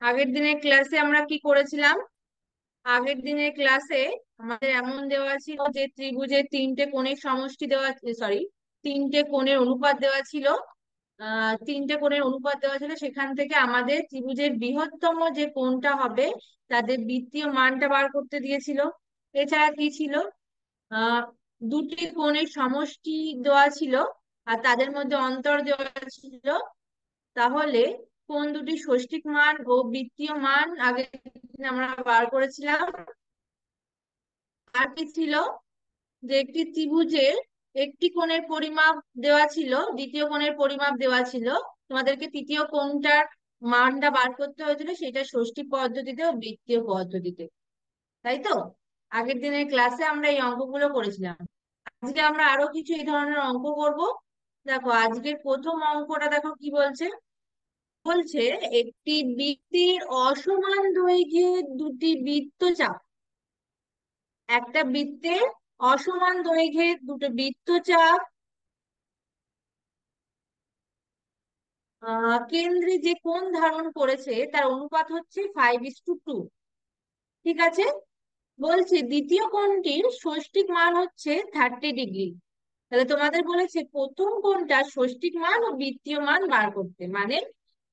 আগের দিনের ক্লাসে আমরা কি করেছিলাম? আগের দিনের ক্লাসে আমাদের এমন দেওয়া ছিল যে ত্রিভুজের তিনটে কোণের সমষ্টি দেওয়া, সরি, তিনটে কোণের অনুপাত দেওয়া ছিল। তিনটে কোণের অনুপাত দেওয়া ছিল, সেখান থেকে আমাদের ত্রিভুজের বৃহত্তম যে কোণটা হবে তাদের বৃত্তীয় মানটা বার করতে দিয়েছিল। এছাড়া কি ছিল? আহ দুটি কোণের সমষ্টি দেওয়া ছিল আর তাদের মধ্যে অন্তর দেওয়া ছিল। তাহলে কোন দুটি ষষ্ঠিক মান ও বৃত্তীয় মান আগের দিন আমরা বার করেছিলাম। আর কি ছিল? যে একটি ত্রিভুজের একটি কোণের পরিমাপ দেওয়া ছিল, দ্বিতীয় কোণের পরিমাপ দেওয়া ছিল। তোমাদেরকে তৃতীয় কোণটার মানটা বার করতে হয়েছিল, সেটা ষষ্ঠী পদ্ধতিতে ও বৃত্তীয় পদ্ধতিতে। তাই তো? আগের দিনের ক্লাসে আমরা এই অঙ্কগুলো করেছিলাম। আজকে আমরা আরো কিছু এই ধরনের অঙ্ক করব। দেখো আজকের প্রথম অঙ্কটা, দেখো কি বলছে। বলছে একটি বৃত্তের অসমান দৈর্ঘ্যের দুটি বৃত্তচাপ। একটা বৃত্তের অসমান দৈর্ঘ্যের দুটো বৃত্তচাপ কেন্দ্রে যে কোণ ধারণ করেছে তার অনুপাত হচ্ছে 5:2। ঠিক আছে। বলছে দ্বিতীয় কোণটির ষষ্ঠিক মান হচ্ছে 30 ডিগ্রি। তাহলে তোমাদের বলেছে প্রথম কোণটার ষষ্ঠিক মান ও বৃত্তীয় মান বার করতে, মানে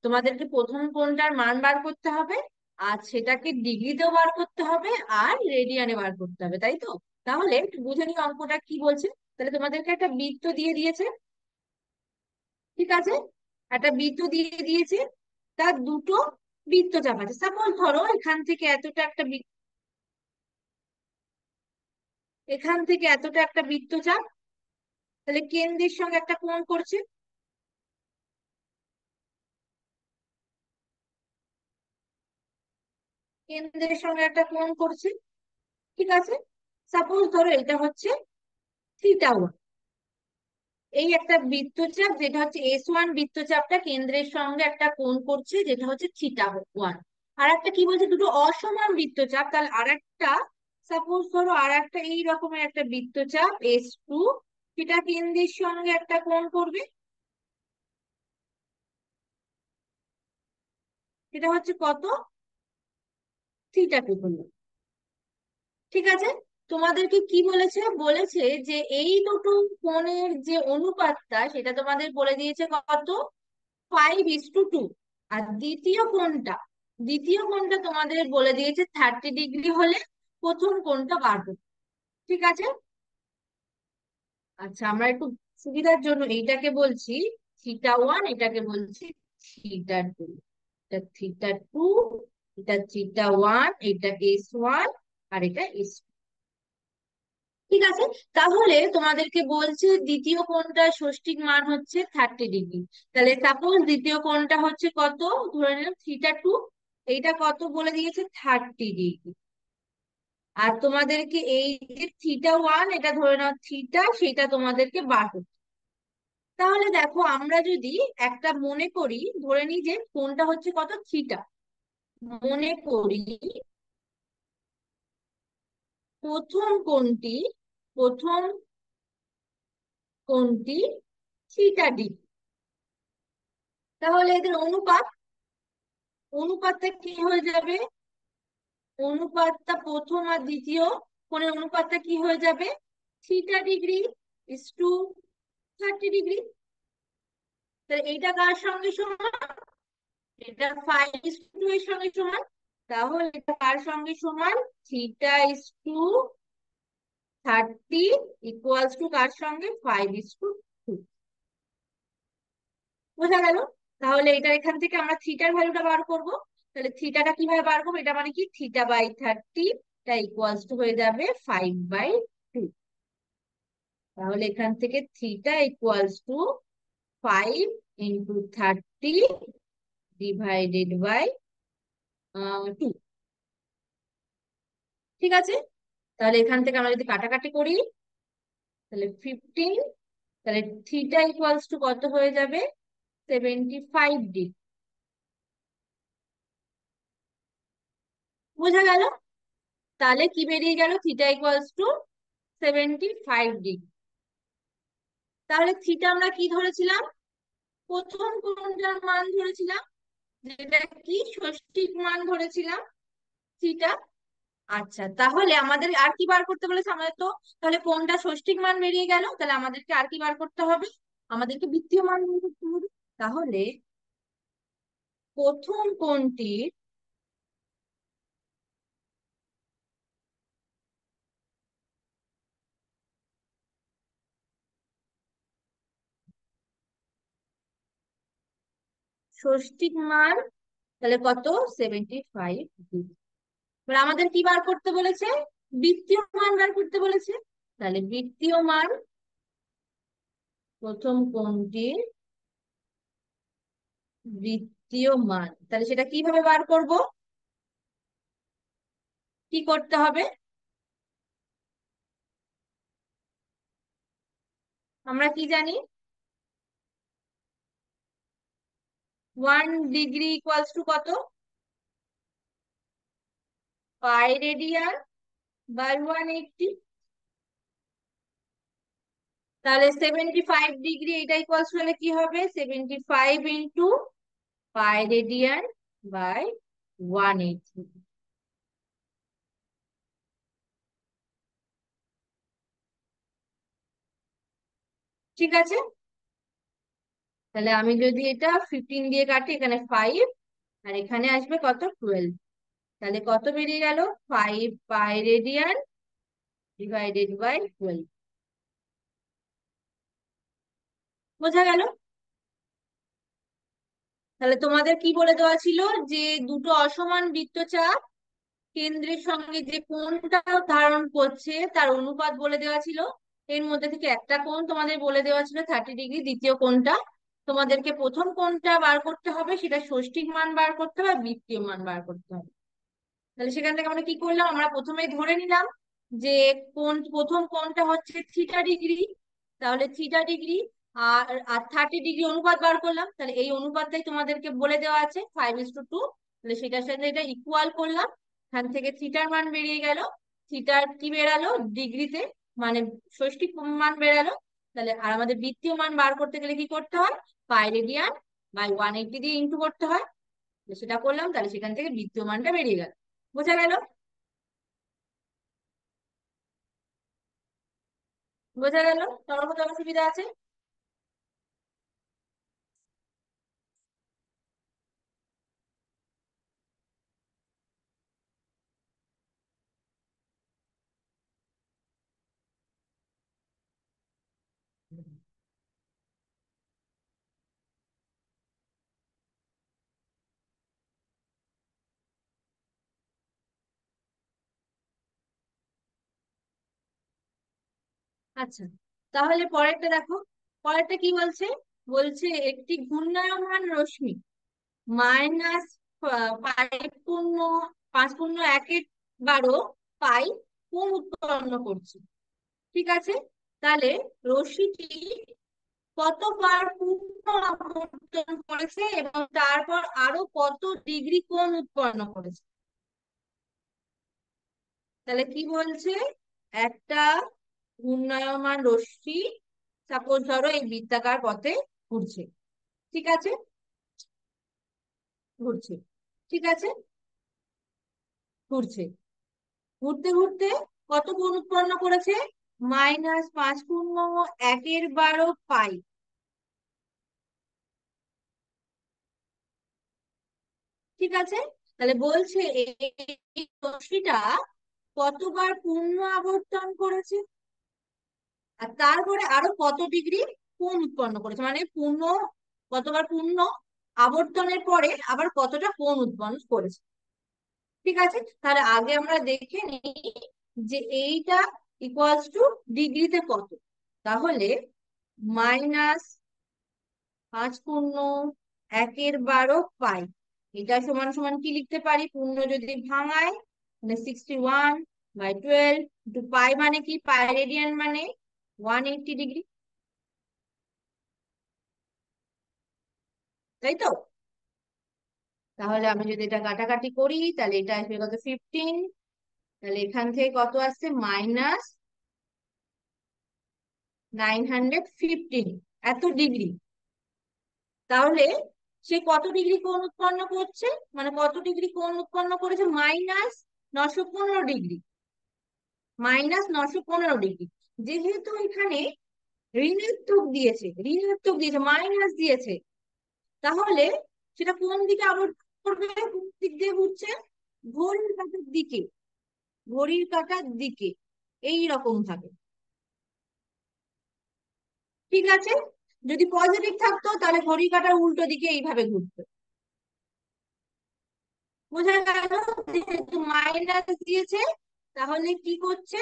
তোমাদেরকে প্রথম কোণটার মান বার করতে হবে, আর সেটাকে ডিগ্রিতেও বার করতে হবে, আর রেডিয়ানে বার করতে হবে, তাই তো? তাহলে একটু বুঝে নিও অঙ্কটা কি বলছে। তাহলে তোমাদেরকে একটা বৃত্ত দিয়ে দিয়েছে। ঠিক আছে। একটা বৃত্ত দিয়ে দিয়েছে, তার দুটো বৃত্তচাপ আছে। সাপোজ ধরো এখান থেকে এতটা একটা এখান থেকে এতটা একটা বৃত্তচাপ, তাহলে কেন্দ্রের সঙ্গে একটা কোণ করছে। কেন্দ্রের সঙ্গে একটা কোণ করছে। ঠিক আছে। সাপোজ ধরো এটা হচ্ছে থিটা 1। এই একটা বৃত্তচাপ যেটা হচ্ছে S1 বৃত্তচাপটা কেন্দ্রের সঙ্গে একটা কোণ করছে, যেটা হচ্ছে থিটা 1। আর একটা কি বলছে, দুটো অসমান বৃত্তচাপ, তাহলে আর একটা, সাপোজ ধরো আর একটা এই রকমের একটা বৃত্তচাপ S2, সেটা কেন্দ্রের সঙ্গে একটা কোণ করবে, সেটা হচ্ছে কত? থিটা 2 হলো। ঠিক আছে। তোমাদেরকে কি বলেছে? বলেছে যে এই দুটো কোণের যে অনুপাতটা সেটা তোমাদের বলে দিয়েছে কত? 5:2। আর দ্বিতীয় কোণটা তোমাদের বলে দিয়েছে 30 ডিগ্রি হলে প্রথম কোণটা বার করতে। ঠিক আছে। আচ্ছা, আমরা একটু সুবিধার জন্য এইটাকে বলছি থিটা 1, এটাকে বলছি থিটা 2। এটা থিটা 2, এটা থিটা 1, এটা S1, আর এটা S। ঠিক আছে। তাহলে তোমাদেরকে বলছে দ্বিতীয় কোণটার ষষ্ঠিক মান হচ্ছে 30 ডিগ্রি। তাহলে সাপোজ দ্বিতীয় কোণটা হচ্ছে কত? ধরে নিলাম থিটা 2। এইটা কত বলে দিয়েছে? 30 ডিগ্রি। আর তোমাদেরকে এই যে থিটা 1, এটা ধরে নাও থিটা, সেটা তোমাদেরকে বার করতে। তাহলে দেখো আমরা যদি একটা মনে করি, ধরে নিই যে কোণটা হচ্ছে কত? থিটা। মনে করি প্রথম কোণটি প্রথম কোণটি থিটা 2। তাহলে এদের অনুপাতটা কি হয়ে যাবে? অনুপাতটা প্রথম আর দ্বিতীয় কোণের অনুপাতটা কি হয়ে যাবে? Theta 2 is to 30 degree. তাহলে এইটা কার সঙ্গে সমান? এটা 5:2 এর সঙ্গে সমান। তাহলে এটা কার সঙ্গে সমান? থিটা 2:30 ইকুয়ালস টু কার সঙ্গে? 5:2। বোঝা গেল? তাহলে এটা এখান থেকে আমরা থিটার ভ্যালুটা বার করব। তাহলে থিটাটা কিভাবে বার করবো? এটা মানে কি, থিটা/30 টা ইকুয়ালস টু হয়ে যাবে 5/2। তাহলে এখান থেকে theta equals to 5 × 30 divided by 2। ঠিক আছে। তাহলে এখান থেকে আমরা যদি কাটাকাটি করি, তাহলে 15। তাহলে থিটা ইকুয়ালস টু কত হয়ে যাবে? 75 ডিগ্রি। বোঝা গেল? তাহলে কি বেরিয়ে গেল? Theta equals two 75 degree. তাহলে থিটা আমরা কি ধরেছিলাম? প্রথম কোণটার মান ধরেছিলাম। যেটা কি ষষ্ঠিক মান ধরেছিলাম, থিটা। আচ্ছা, তাহলে আমাদের আর কি বার করতে বলেছে আমাদের তো? তাহলে কোনটা ষষ্ঠিক মান বেরিয়ে গেল, তাহলে আমাদেরকে আর কি বার করতে হবে? আমাদেরকে বৃত্তীয় মান বের করতে হবে। তাহলে প্রথম কোণটির ষষ্ঠিক মান তাহলে কত? 75 ডিগ্রি। এবার আমাদের কি বার করতে বলেছে? বৃত্তীয় মান বার করতে বলেছে। তাহলে বৃত্তীয় মান, প্রথম কোণটির বৃত্তীয় মান, তাহলে সেটা কিভাবে বার করব? কি করতে হবে? আমরা কি জানি? 1 ডিগ্রি ইকুয়ালস টু কত? Pi radian by 180। তাহলে 75 ডিগ্রি, এটা ইকুয়ালস হলে কি হবে? 75 × পাই রেডিয়ান বাই 180। ঠিক আছে, তাহলে আমি যদি এটা 15 দিয়ে কাটি, এখানে 5 আর এখানে আসবে কত? 12। তাহলে কত বেরিয়ে গেল? 5 পাই রেডিয়ান ডিভাইডেড বাই 12। বোঝা গেল? তাহলে তোমাদের কি বলে দেওয়া ছিল? যে দুটো অসমান বৃত্তচাপ কেন্দ্রের সঙ্গে যে কোণটা ধারণ করছে তার অনুপাত বলে দেওয়া ছিল। এর মধ্যে থেকে একটা কোণ তোমাদের বলে দেওয়া ছিল 30 ডিগ্রি, দ্বিতীয় কোণটা তোমাদেরকে প্রথম কোণটা বার করতে হবে, সেটা ষষ্ঠিক মান বার করতে হবে, বৃত্তীয় মান বার করতে হবে। তাহলে সেখান থেকে আমরা কি করলাম? আমরা প্রথমেই ধরে নিলাম যে প্রথম কোণটা হচ্ছে থিটা ডিগ্রি। তাহলে থিটা ডিগ্রি আর আর 30 ডিগ্রি অনুপাত বার করলাম। তাহলে এই অনুপাতটাই তোমাদেরকে বলে দেওয়া আছে 5:2। তাহলে সেটার সাথে এটা ইকুয়াল করলাম। এখান থেকে থিটার মান বেরিয়ে গেল। থিটার কি বেরালো? ডিগ্রিতে, মানে ষষ্ঠী মান বেরালো। তাহলে আর আমাদের বৃত্তীয় মান বার করতে গেলে কি করতে হয়? পাই রেডিয়ান বাই 180 দিয়ে ইন্টু করতে হয়। তো সেটা করলাম, তাহলে সেখান থেকে বৃত্তীয় মানটা বেরিয়ে গেল। বোঝা গেল? বোঝা গেল? তোমার কোথাও অসুবিধা আছে? আচ্ছা, তাহলে পরেরটা দেখো। পরেরটা কি বলছে? বলছে একটি ঘূর্ণায়মান রশ্মি মাইনাস 5.1 পাই কোণ উৎপন্ন করছে। ঠিক আছে, তাহলে রশ্মিটি কতবার পূর্ণ আবর্তন করেছে এবং তারপর আরো কত ডিগ্রি কোণ উৎপন্ন করেছে? তাহলে কি বলছে? একটা ঘূর্ণায়মান রশ্মি, সাপোজ ধরো এই বৃত্তাকার পথে ঘুরছে। ঠিক আছে, ঘুরছে। ঠিক আছে, ঘুরছে। ঘুরতে ঘুরতে কত কোণ উৎপন্ন করেছে? -5.1 পাই। ঠিক আছে, তাহলে বলছে এই রশ্মিটা কতবার পূর্ণ আবর্তন করেছে আর তারপরে আরো কত ডিগ্রি কোণ উৎপন্ন করেছে, মানে পূর্ণ, কতবার পূর্ণ আবর্তনের পরে আবার কতটা কোণ উৎপন্ন করেছে। ঠিক আছে, তাহলে আগে আমরা দেখে নিই যে এইটা ইকুয়ালস টু ডিগ্রিতে কত। তাহলে -5.1 পাই, এটা সমান সমান কি লিখতে পারি? পূর্ণ যদি ভাঙায় মানে 61/12 পাই, মানে কি? পাই রেডিয়ান মানে 180 ডিগ্রি। তাই তো? তাহলে আমি যদি এটা কাটাকাটি করি, তাহলে এটা আসবে কত? 15। তাহলে এখান থেকে কত আসছে? -915 এত ডিগ্রি। তাহলে সে কত ডিগ্রি কোণ উৎপন্ন করছে, মানে কত ডিগ্রি কোণ উৎপন্ন করেছে, -915 ডিগ্রি, -915 ডিগ্রি। যেহেতু এখানে ঋণাত্মক দিয়েছে, মাইনাস দিয়েছে, তাহলে সেটা কোন দিকে আবর্তন করবে, কোন দিক দিয়ে ঘুরছে, ঘড়ির কাঁটার দিকে, ঘড়ির কাঁটার দিকে, এই রকম ভাবে। ঠিক আছে, যদি পজিটিভ থাকতো তাহলে ঘড়ির কাঁটার উল্টো দিকে এইভাবে ঘুরতো। বোঝা গেল? যেহেতু মাইনাস দিয়েছে, তাহলে কি করছে,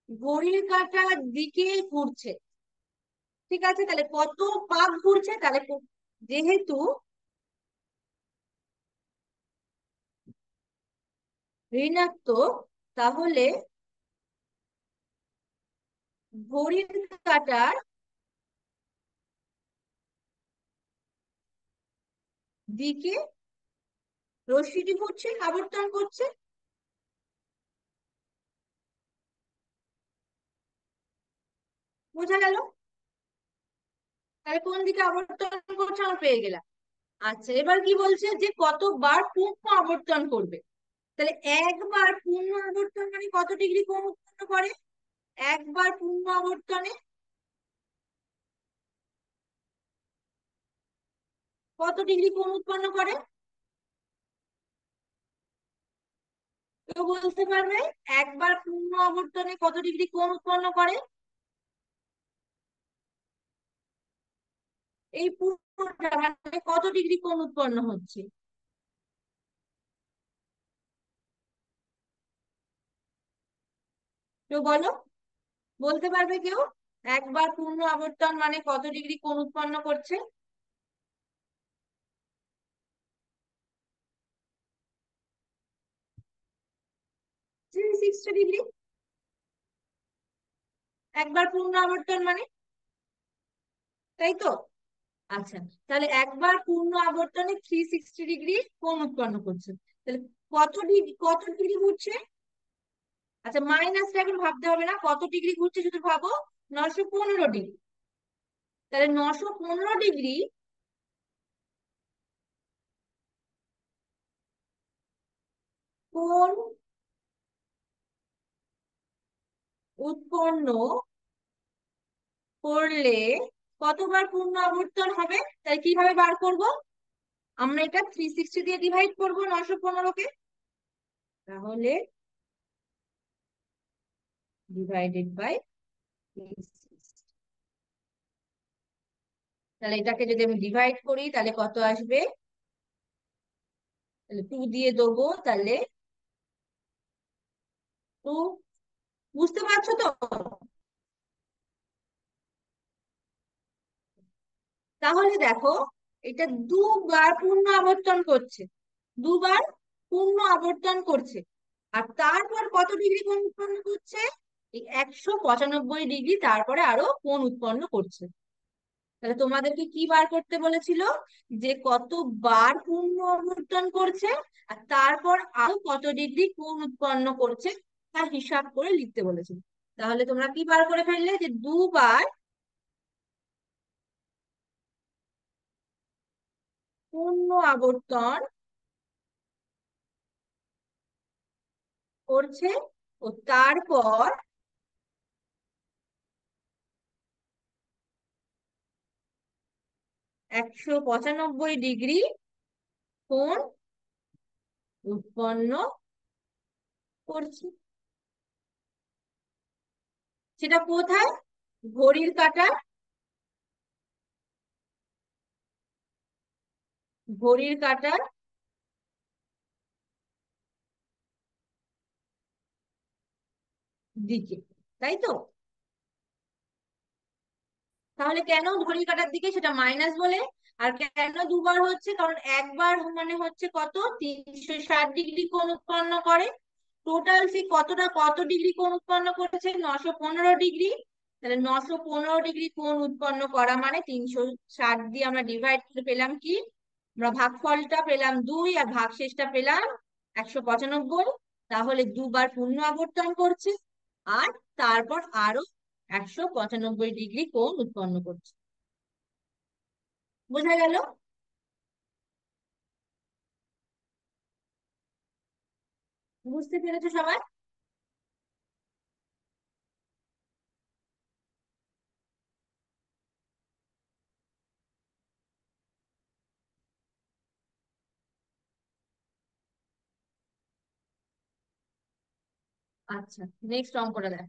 ঘড়ির কাঁটার দিকে ঘুরছে। ঠিক আছে, তাহলে কত পাক ঘুরছে, তাহলে যেহেতু ঋণাত্মক, তাহলে ঘড়ির কাঁটার দিকে রশ্মিটি ঘুরছে, আবর্তন করছে। বোঝা গেল? তাহলে কোন দিকে আবর্তন করছে আমরা পেয়ে গেলাম। আচ্ছা, এবার কি বলছে যে কতবার পূর্ণ আবর্তন করবে। তাহলে একবার পূর্ণ আবর্তন মানে কত ডিগ্রি কোণ উৎপন্ন করে, একবার পূর্ণ আবর্তনে কত ডিগ্রি কোণ উৎপন্ন করে, কেউ বলতে পারবে? একবার পূর্ণ আবর্তনে কত ডিগ্রি কোণ উৎপন্ন করে? এই পুরোটা মানে কত ডিগ্রি কোণ উৎপন্ন হচ্ছে, কেউ বলো, বলতে পারবে কেউ? একবার পূর্ণ আবর্তন মানে কত ডিগ্রি কোণ উৎপন্ন করছে? 360 ডিগ্রি। একবার পূর্ণ আবর্তন মানে, তাই তো? আচ্ছা, তাহলে একবার পূর্ণ আবর্তনে 360 ডিগ্রি কোণ উৎপন্ন করছে। তাহলে কত ডিগ্রি ঘুরছে? আচ্ছা, মাইনাসটা এখন ভাবতে হবে না, কত ডিগ্রি ঘুরছে শুধু ভাবো, 915 ডিগ্রি। তাহলে 915 ডিগ্রি কোণ উৎপন্ন করলে কতবার পূর্ণ আবর্তন হবে? তাই কিভাবে বার করব? আমরা এটা 360 দিয়ে ডিভাইড করবো 915-কে, তাহলে ডিভাইডেড বাই 360। তাহলে এটাকে যদি আমি ডিভাইড করি তাহলে কত আসবে, তাহলে 2 দিয়ে দেবো, তাহলে 2, বুঝতে পারছো তো? তাহলে দেখো, এটা দুবার পূর্ণ আবর্তন করছে, দুবার পূর্ণ আবর্তন করছে, আর তারপর কত ডিগ্রি কোণ উৎপন্ন করছে, এই 195 ডিগ্রি তারপরে আরো কোণ উৎপন্ন করছে। তাহলে তোমাদেরকে কি বার করতে বলেছিল, যে কতবার পূর্ণ আবর্তন করছে আর তারপর আরো কত ডিগ্রি কোণ উৎপন্ন করছে, তার হিসাব করে লিখতে বলেছিল। তাহলে তোমরা কি বার করে ফেললে, যে দুবার পূর্ণ আবর্তন করছে ও তারপর 195 ডিগ্রি কোণ উৎপন্ন করছে। সেটা কোথায়? ঘড়ির কাঁটার, ঘড়ির কাঁটার দিকে, তাই তো? তাহলে কেন ঘড়ির কাঁটার দিকে, সেটা মাইনাস বলে। আর কেন দুবার হচ্ছে, কারণ একবার মানে হচ্ছে কত, 360 ডিগ্রি কোণ উৎপন্ন করে। টোটাল সে কত ডিগ্রি কোণ উৎপন্ন করেছে, 915 ডিগ্রি। তাহলে 915 ডিগ্রি কোণ উৎপন্ন করা মানে 360 দিয়ে আমরা ডিভাইড করে পেলাম কি, আমরা ভাগফলটা পেলাম 2 আর ভাগশেষটা পেলাম 195। তাহলে দুবার পূর্ণ আবর্তন করছে আর তারপর আরো 195 ডিগ্রি কোণ উৎপন্ন করছে। বোঝা গেল? বুঝতে পেরেছো সবাই? আচ্ছা, নেক্সট অঙ্কটা দেখ।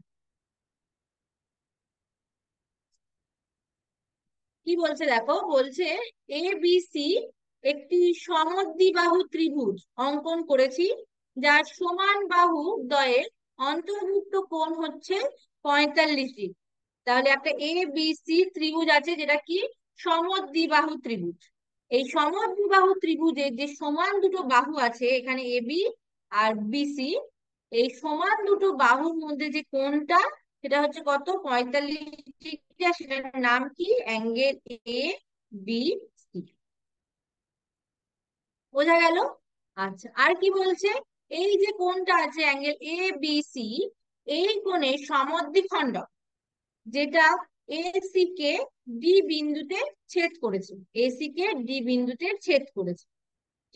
কি বলছে দেখো, বলছে এ বি সি একটি সমদ্বিবাহু ত্রিভুজ অঙ্কন করেছি, যার সমান বাহু দ্বয়ের অন্তর্ভুক্ত কোণ হচ্ছে 45 ডিগ্রি। তাহলে একটা এ বি সি ত্রিভুজ আছে, যেটা কি সমদ্বিবাহু ত্রিভুজ। এই সমদ্বিবাহু ত্রিভুজের যে সমান দুটো বাহু আছে, এখানে এ বি আর বিসি, এই সমান দুটো বাহুর মধ্যে যে কোণটা, সেটা হচ্ছে কত, 45 ডিগ্রি। আর সেটার নাম কি, অ্যাঙ্গেল এ বি সি। বোঝা গেল? আচ্ছা, আর কি বলছে, এই যে কোণটা আছে অ্যাঙ্গেল এ বি সি, এই কোণের সমদ্বিখণ্ডক, যেটা এসি কে ডি বিন্দুতে ছেদ করেছে, এসি কে ডি বিন্দুতে ছেদ করেছে।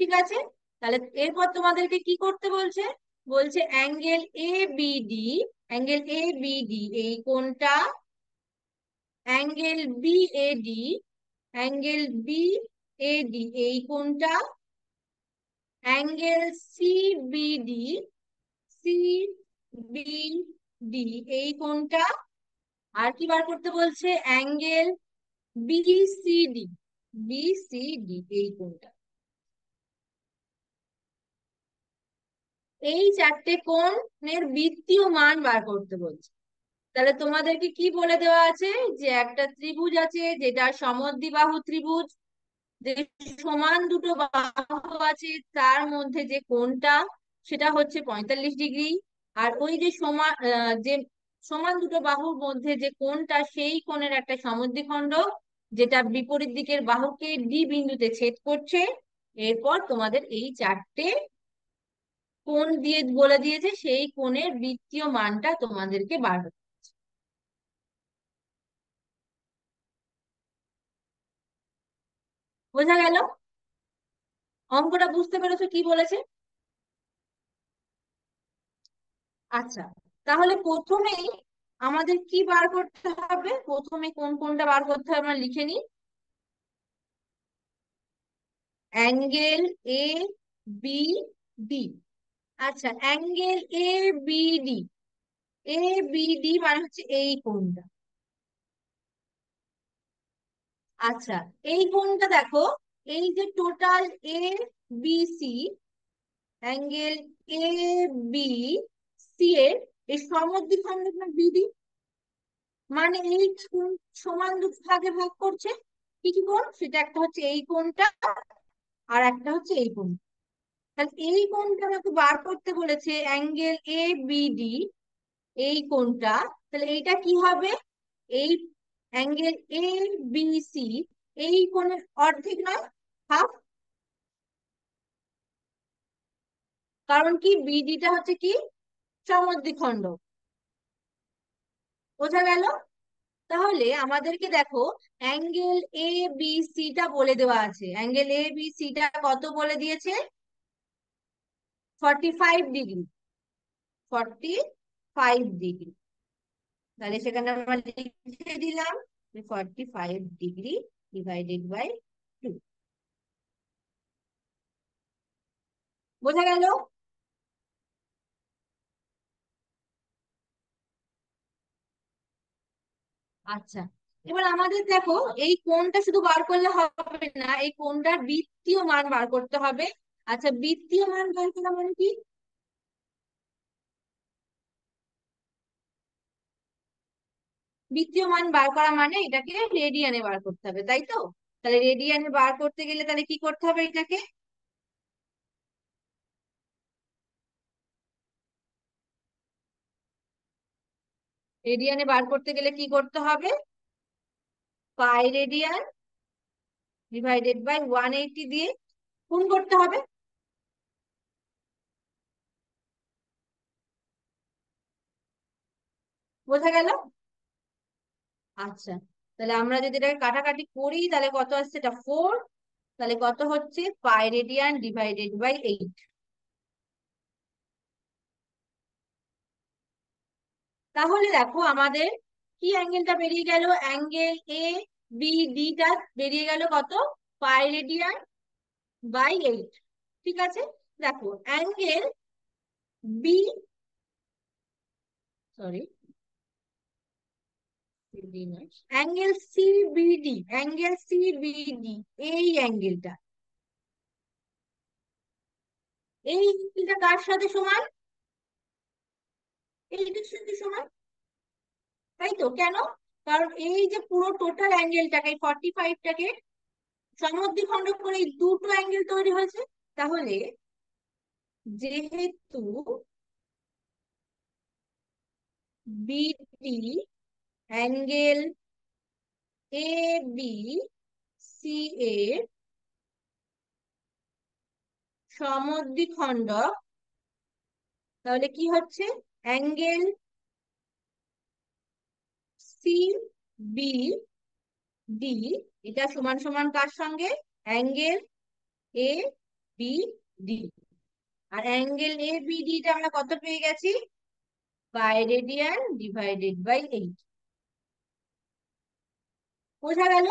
ঠিক আছে, তাহলে এরপর তোমাদেরকে কি করতে বলছে, বলছে angle A BD, angle A BD এই কোণটা, angle B AD, angle B AD এই কোণটা, angle C BD, C BD এই কোণটা, আর কি বার করতে বলছে, অ্যাঙ্গেল বিসিডি, বিসিডি এই কোণটা। এই চারটে কোণের বৃত্তীয় মান বার করতে বলছে। তাহলে তোমাদেরকে কি বলে দেওয়া আছে, যে একটা ত্রিভুজ আছে যেটা সমদ্বিবাহু ত্রিভুজ, যে সমান দুটো বাহু আছে, তার মধ্যে যে কোণটা সেটা হচ্ছে 45 ডিগ্রি। আর ওই যে সমান যে সমান দুটো বাহুর মধ্যে যে কোণটা, সেই কোণের একটা সমদ্বিখণ্ড, যেটা বিপরীত দিকের বাহুকে ডি বিন্দুতে ছেদ করছে। এরপর তোমাদের এই চারটে কোণ দিয়ে বলে দিয়েছে, সেই কোণের বৃত্তীয় মানটা তোমাদেরকে বার করতে। বোঝা গেল? অঙ্কটা বুঝতে পেরেছো কি বলেছে? আচ্ছা, তাহলে প্রথমেই আমাদের কি বার করতে হবে, প্রথমে কোন কোনটা বার করতে হবে আমরা লিখে নিই। Angle A B D. আচ্ছা, angle A B D, A B D মানে হচ্ছে এই কোণটা। আচ্ছা, এই কোণটা দেখো, এই যে total A B C, angle A B C এর এই সমদ্বিখণ্ড বিডি, মানে এই কোণ সমান দুটো ভাগে ভাগ করছে। কি কি কোণ, সেটা একটা হচ্ছে এই কোণটা, আর একটা হচ্ছে এই কোণ। তাহলে এই কোণটা আমাকে বার করতে বলেছে, অ্যাঙ্গেল এ বিডি এই কোণটা। তাহলে এইটা কি হবে, এই অ্যাঙ্গেল এ বি সি এই কোণের অর্ধেক নয়, হাফ। কারণ কি, বিডিটা হচ্ছে কি সমদ্বিখণ্ড। বোঝা গেল? তাহলে আমাদেরকে দেখো, অ্যাঙ্গেল এ বি সি টা বলে দেওয়া আছে, অ্যাঙ্গেল এ বি সি টা কত বলে দিয়েছে, 45 ডিগ্রি, 45 ডিগ্রি। তাহলে সেখানে আমরা লিখে দিলাম 45 ডিগ্রি ডিভাইডেড বাই 2। বোঝা গেল? আচ্ছা, এবার আমাদের দেখো, এই কোণটা শুধু বার করলে হবে না, এই কোণটার বৃত্তীয় মান বার করতে হবে। আচ্ছা, বৃত্তীয় মান বার করা মানে কি, বৃত্তীয় মান বার করা মানে এটাকে রেডিয়ানে বার করতে হবে, তাই তো? তাহলে রেডিয়ানে বার করতে গেলে তাহলে কি করতে হবে, এটাকে রেডিয়ানে বার করতে গেলে কি করতে হবে, পাই রেডিয়ান ডিভাইডেড বাই 180 দিয়ে গুণ করতে হবে। বোঝা গেল? আচ্ছা, তাহলে আমরা যদি এটাকে কাটাকাটি করি, তাহলে কত আসছে, এটা 4। তাহলে কত হচ্ছে, পাই রেডিয়ান ডিভাইডেড বাই 8। তাহলে দেখো আমাদের কি অ্যাঙ্গেলটা বেরিয়ে গেল, অ্যাঙ্গেল এ বি ডিটা বেরিয়ে গেল কত, পাই রেডিয়ান বাই 8। ঠিক আছে, দেখো angle B, sorry angle CBD, angle CBD, এই অ্যাঙ্গেলটা, এই অ্যাঙ্গেলটা কার সাথে সমান, এইটার সাথে সমান, তাই তো? কেন? কারণ এই যে পুরো টোটাল অ্যাঙ্গেলটাকে 45টাকে সমদ্বিখণ্ড করে এই দুটো অ্যাঙ্গেল তৈরি হয়েছে। তাহলে যেহেতু BD angle A B C এর সমদ্বিখণ্ডক, তাহলে কি হচ্ছে, অ্যাঙ্গেল সি বি ডি, এটা সমান সমান কার সঙ্গে, অ্যাঙ্গেল এ বি ডি। আর অ্যাঙ্গেল এ বি ডি টা আমরা কত পেয়ে গেছি, পাই রেডিয়ান ডিভাইডেড বাই 8। বোঝা গেল?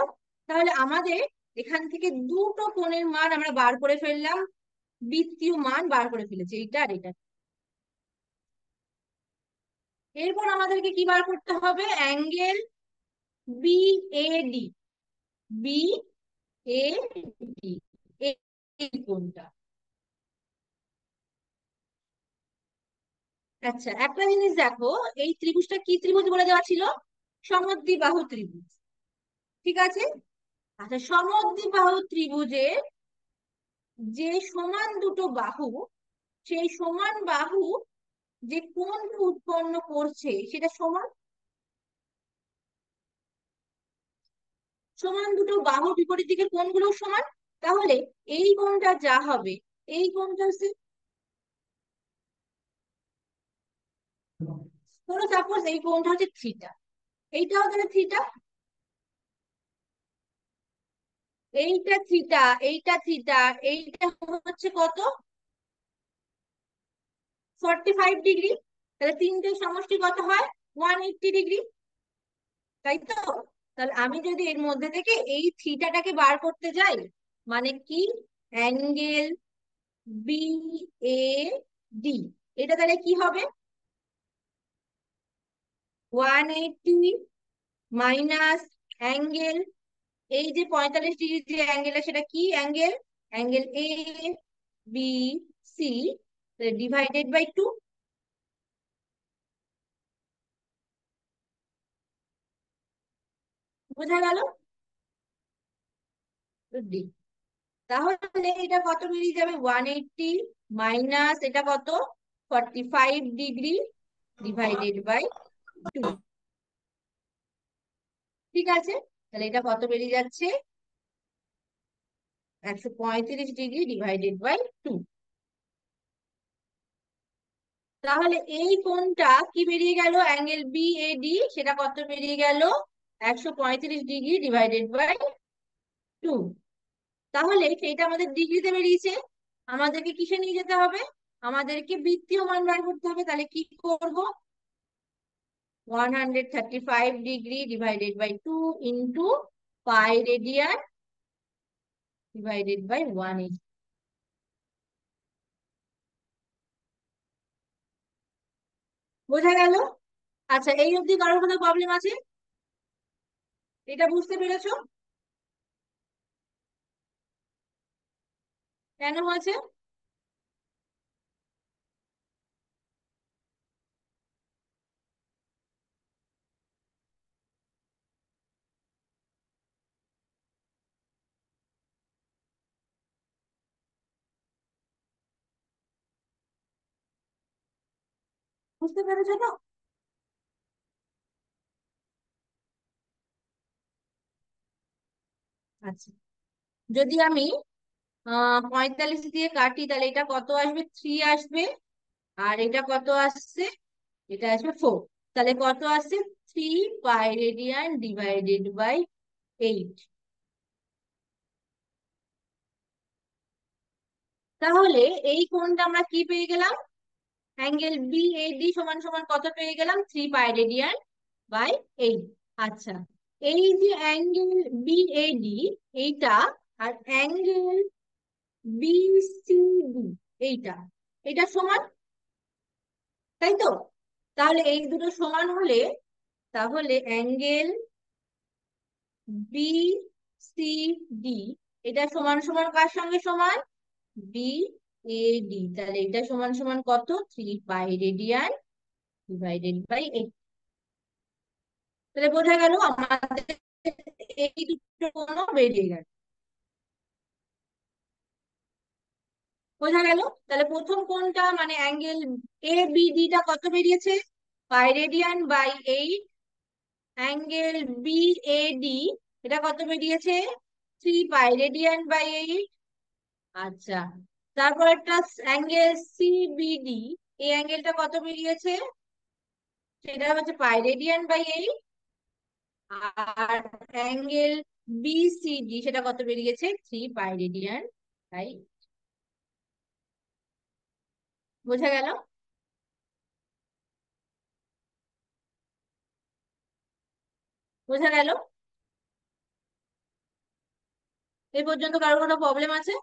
তাহলে আমাদের এখান থেকে দুটো কোণের মান আমরা বার করে ফেললাম, বৃত্তীয় মান বার করে ফেলেছি, এইটা আর এটা। এরপর আমাদেরকে কি বার করতে হবে, angle B A D, B A D, এই কোণটা। আচ্ছা, একটা জিনিস দেখো, এই ত্রিভুজটা কি ত্রিভুজ বলে দেওয়া ছিল, সমদ্বিবাহু ত্রিভুজ। ঠিক আছে, আচ্ছা সমদ্বিবাহু ত্রিভুজের যে সমান দুটো বাহু, সেই সমান বাহু যে কোণ উৎপন্ন করছে সেটা সমান, সমান দুটো বাহুর বিপরীত দিকের কোণগুলো সমান। তাহলে এই কোণটা যা হবে, এই কোণটা হচ্ছে, ধরো সাপোজ এই কোণটা হচ্ছে থিটা, এইটাও তাহলে থিটা, এইটা থিটা, এইটা থিটা, এইটা হচ্ছে কত, 45 ডিগ্রি। তাহলে তিনটে সমষ্টি কত হয়, 180 ডিগ্রি, তাই তো? তাহলে আমি যদি এর মধ্যে থেকে এই থিটাটাকে বার করতে যাই, মানে কি, অ্যাঙ্গেল বি এ ডি, এটা তাহলে কি হবে, 180 মাইনাস অ্যাঙ্গেল, এই যে 45 ডিগ্রি যে অ্যাঙ্গেলটা সেটা কি angle, angle A B C divided by 2। বোঝা গেল? ডি। তাহলে এটা কত বেরিয়ে যাবে, 180 মাইনাস এটা কত, 45 ডিগ্রি ডিভাইডেড বাই 2। ঠিক আছে, তাহলে এটা কত বেরিয়ে যাচ্ছে, 135 ডিগ্রি ডিভাইডেড বাই 2। তাহলে এই কোণটা কি বেরিয়ে গেল, অ্যাঙ্গেল বি এ ডি, সেটা কত বেরিয়ে গেল, 135 ডিগ্রি ডিভাইডেড বাই 2। তাহলে সেটা আমাদের ডিগ্রিতে বেরিয়েছে, আমাদেরকে কিসে নিয়ে যেতে হবে, আমাদেরকে বৃত্তীয় মান বার করতে হবে। তাহলে কি করব, 135 degree divided by 2 into pi radian divided by 180। বোঝা গেল? আচ্ছা, এই অবধি কারোর কোনো প্রবলেম আছে? এটা বুঝতে পেরেছো কেন হয়েছে? বুঝতে পেরেছো তো? আচ্ছা, যদি আমি 45 দিয়ে কাটি তাহলে এটা কত আসবে, 3 আসবে। আর এটা কত আসছে, এটা আসবে 4। তাহলে কত আসছে, 3 পাই রেডিয়ান ডিভাইডেড বাই 8। তাহলে এই কোণটা আমরা কি পেয়ে গেলাম, অ্যাঙ্গেল বি এ ডি সমান সমান কত পেয়ে গেলাম? 3 পাই রেডিয়ান বাই 8। আচ্ছা, এই যে অ্যাঙ্গেল বি এ ডি এইটা, আর অ্যাঙ্গেল বি সি ডি এইটা, এটা সমান, তাই তো? তাহলে এই দুটো সমান হলে, তাহলে অ্যাঙ্গেল বি সি ডি এটা সমান সমান কার সঙ্গে সমান? B A D. তাহলে এটা সমান সমান কত? 3 পাই রেডিয়ান ডিভাইডেড বাই 8। তাহলে বোঝা গেল আমাদের এই দুটো কোণ বেরিয়ে গেল। বোঝা গেল? তাহলে প্রথম কোণটা মানে অ্যাঙ্গেল এ বি টা কত বেরিয়েছে? Pi radian by 8। Angle B A D এটা কত বেরিয়েছে? 3 পাই রেডিয়ান বাই 8। আচ্ছা, তারপর একটা অ্যাঙ্গেল সিবিডি, এই অ্যাঙ্গেলটা কত বেরিয়েছে? সেটা হচ্ছে পাই রেডিয়ান বাই 8। আর অ্যাঙ্গেল বিসিডি সেটা কত বেরিয়েছে? 3 পাই রেডিয়ান বাই। বোঝা গেল? বোঝা গেল? এই পর্যন্ত কারোর কোনো প্রবলেম আছে?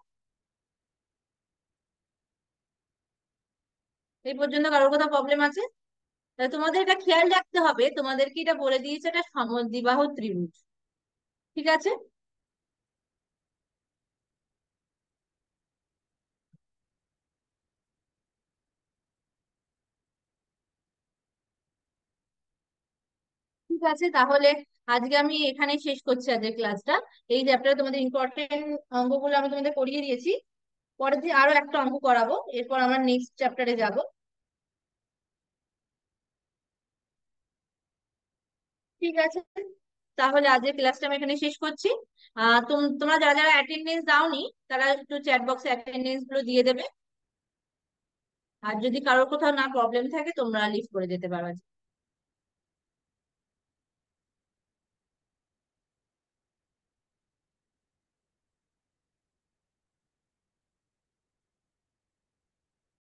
এই পর্যন্ত কারোর কোনো প্রবলেম আছে? তাহলে তোমাদের এটা খেয়াল রাখতে হবে, তোমাদেরকে এটা বলে দিয়েছে এটা সমদ্বিবাহু ত্রিভুজ। ঠিক আছে? ঠিক আছে, তাহলে আজকে আমি এখানে শেষ করছি আজকের ক্লাসটা। এই চ্যাপ্টারে তোমাদের ইম্পর্টেন্ট অঙ্কগুলো আমি তোমাদের করিয়ে দিয়েছি। পরের দিন আরো একটা অঙ্ক করাবো, এরপর আমরা নেক্সট চ্যাপ্টারে যাব। ঠিক আছে, তাহলে আজকের ক্লাসটা আমি এখানে শেষ করছি। তোমরা যারা যারা অ্যাটেন্ডেন্স দাওনি তারা একটু চ্যাট বক্সে অ্যাটেন্ডেন্স গুলো দিয়ে দেবে। আর যদি কারোর কোথাও না প্রবলেম থাকে তোমরা লিভ করে যেতে পারো।